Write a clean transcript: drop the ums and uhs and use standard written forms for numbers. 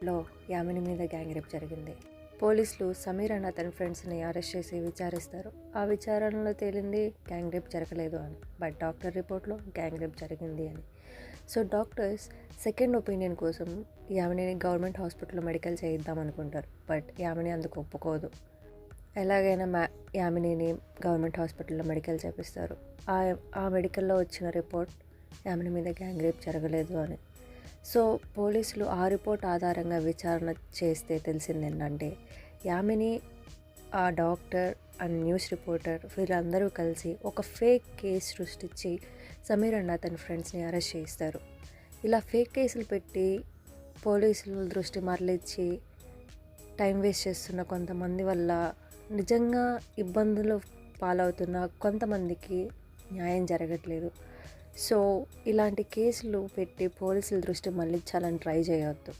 హాస్పిటల్లో యామిని మీద gang rape జరిగింది. పోలీసులు సమీర్ అండ్ అతని ఫ్రెండ్స్ని అరెస్ట్ చేసి విచారిస్తారు. ఆ విచారణలో తేలింది గ్యాంగ్ రేప్ జరగలేదు అని, బట్ డాక్టర్ రిపోర్ట్లో గ్యాంగ్ రేప్ జరిగింది అని. సో డాక్టర్స్ సెకండ్ ఒపీనియన్ కోసం యామినిని గవర్నమెంట్ హాస్పిటల్లో మెడికల్ చేయిద్దాం అనుకుంటారు, బట్ యామిని అందుకు ఒప్పుకోదు. ఎలాగైనా యామినిని గవర్నమెంట్ హాస్పిటల్లో మెడికల్ చేపిస్తారు. ఆ మెడికల్లో వచ్చిన రిపోర్ట్ యామిని మీద గ్యాంగ్ రేప్ జరగలేదు అని. సో పోలీసులు ఆ రిపోర్ట్ ఆధారంగా విచారణ చేస్తే తెలిసింది ఏంటంటే యామిని, ఆ డాక్టర్ అండ్ న్యూస్ రిపోర్టర్ వీళ్ళందరూ కలిసి ఒక ఫేక్ కేసు సృష్టించి సమీర్ అండ్ అతని ఫ్రెండ్స్ని అరెస్ట్ చేయిస్తారు. ఇలా ఫేక్ కేసులు పెట్టి పోలీసులు దృష్టి మరలించి టైం వేస్ట్ చేస్తున్న కొంతమంది వల్ల నిజంగా ఇబ్బందులు పాలవుతున్న కొంతమందికి న్యాయం జరగట్లేదు. సో ఇలాంటి కేసులు పెట్టి పోలీసుల దృష్టి మళ్ళించాలని ట్రై చేయవద్దు.